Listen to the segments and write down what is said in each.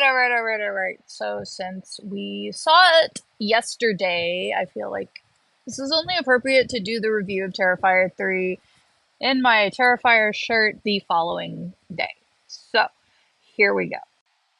All right. So since we saw it yesterday, I feel like this is only appropriate to do the review of Terrifier 3 in my Terrifier shirt the following day. So here we go.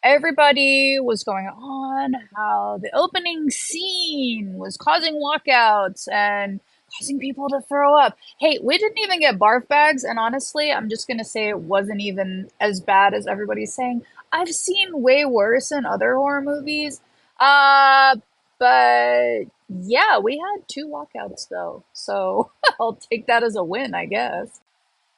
Everybody was going on how the opening scene was causing walkouts and causing people to throw up. Hey, we didn't even get barf bags, and honestly, I'm just gonna say it wasn't even as bad as everybody's saying. I've seen way worse in other horror movies. Uh, but yeah, we had two walkouts though, so I'll take that as a win, I guess.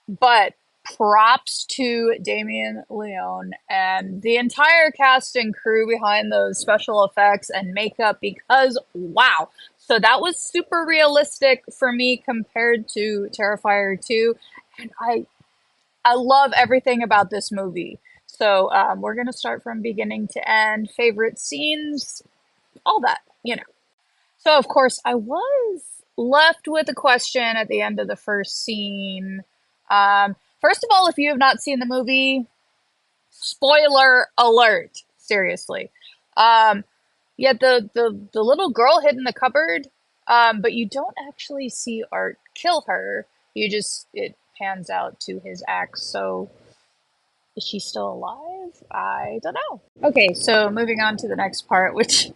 But props to Damien Leone and the entire cast and crew behind those special effects and makeup because wow. So that was super realistic for me compared to Terrifier 2. And I love everything about this movie. So we're going to start from beginning to end, favorite scenes, all that. So, of course, I was left with a question at the end of the first scene. First of all, if you have not seen the movie, spoiler alert. Seriously. Um, yeah, the little girl hid in the cupboard, but you don't actually see Art kill her. It pans out to his axe. So, is she still alive? I don't know. Okay, so moving on to the next part, which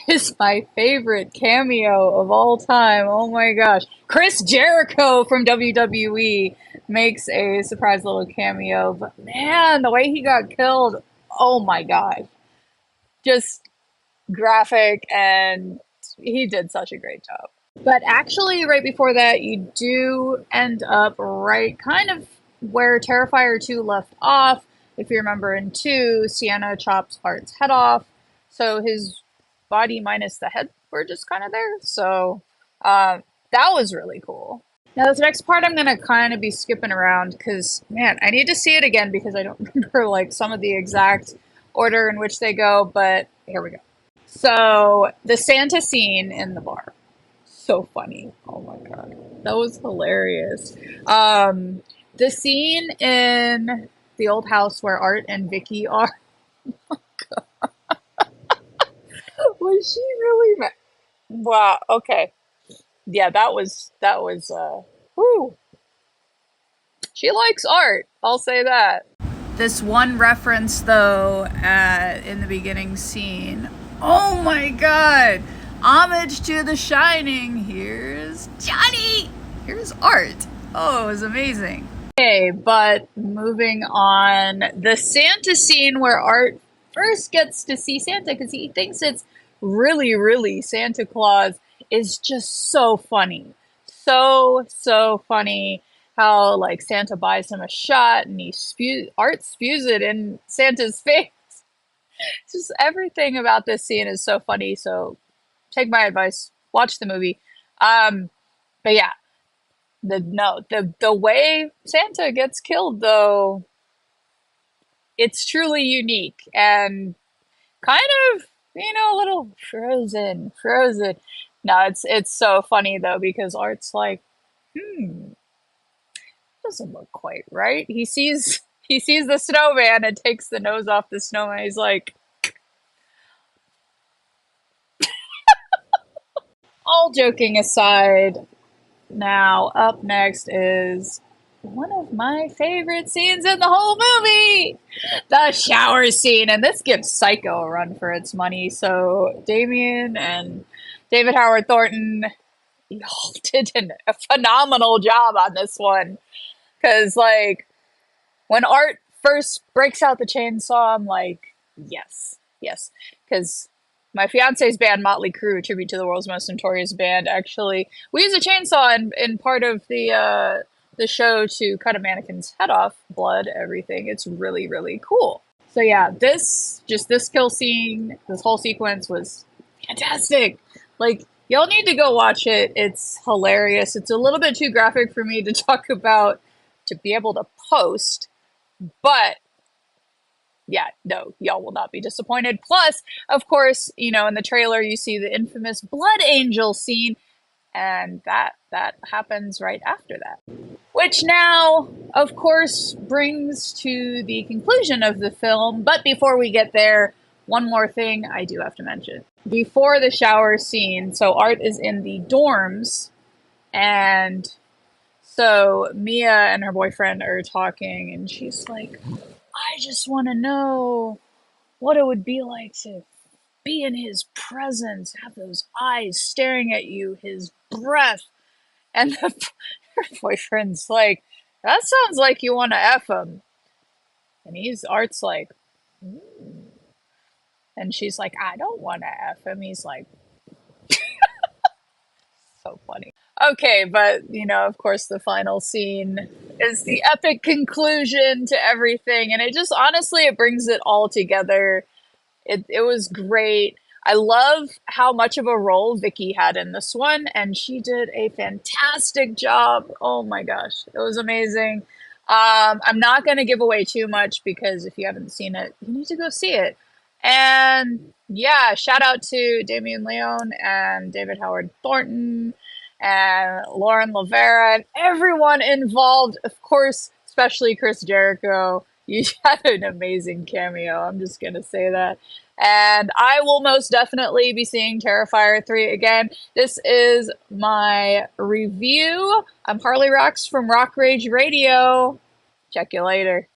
is my favorite cameo of all time. Oh my gosh. Chris Jericho from WWE makes a surprise little cameo, but man, the way he got killed, oh my gosh. Just graphic, and he did such a great job. But actually, right before that, you do end up right kind of where Terrifier 2 left off. If you remember in 2, Sienna chops Art's head off. So his body minus the head were just kind of there. So that was really cool. Now, this next part I'm going to kind of be skipping around because, man, I need to see it again because I don't remember like some of the exact order in which they go. But here we go. So the Santa scene in the bar, so funny. Oh my god, that was hilarious. The scene in the old house where Art and Vicky are. Was she really mad? Wow. Okay. Yeah, that was. Whoo. She likes Art. I'll say that. This one reference though, in the beginning scene. Oh my god! Homage to The Shining. Here's Johnny. Here's Art. Oh, it was amazing. Okay, but moving on, the Santa scene where Art first gets to see Santa because he thinks it's really Santa Claus is just so funny. So funny how like Santa buys him a shot and Art spews it in Santa's face. Just everything about this scene is so funny. So take my advice, watch the movie. Um, but yeah, the way Santa gets killed though, it's truly unique and kind of a little frozen. No, it's so funny though because Art's like, doesn't look quite right. He sees the snowman and takes the nose off the snowman. He's like, all joking aside, now up next is one of my favorite scenes in the whole movie, the shower scene, and this gives Psycho a run for its money. So Damien and David Howard Thornton, y'all did a phenomenal job on this one. Because like when Art first breaks out the chainsaw, I'm like, yes. Because my fiance's band, Motley Crue, a tribute to the world's most notorious band, actually, we use a chainsaw in part of the show to cut a mannequin's head off, blood, everything. It's really cool. So yeah, this kill scene, this whole sequence was fantastic. Like, y'all need to go watch it. It's hilarious. It's a little bit too graphic for me to talk about to be able to post, but yeah, no, y'all will not be disappointed. Plus, of course, in the trailer you see the infamous blood angel scene, and that happens right after that. Which now, of course, brings to the conclusion of the film. But before we get there, one more thing I do have to mention. Before the shower scene, so Art is in the dorms, and so Mia and her boyfriend are talking, and she's like, I just want to know what it would be like to be in his presence, have those eyes staring at you, his breath. And her boyfriend's like, that sounds like you want to F him. And Art's like, mm. And she's like, I don't want to F him. He's like, so funny. Okay, but of course, the final scene is the epic conclusion to everything. And it just honestly, it brings it all together. It was great. I love how much of a role Vicky had in this one, and she did a fantastic job. Oh my gosh, it was amazing. I'm not going to give away too much because if you haven't seen it, you need to go see it. And yeah, shout out to Damien Leone and David Howard Thornton and Lauren Lavera and everyone involved. Of course, especially Chris Jericho. You had an amazing cameo. I'm just going to say that. And I will most definitely be seeing Terrifier 3 again. This is my review. I'm Harley Roxx from Rock Rage Radio. Check you later.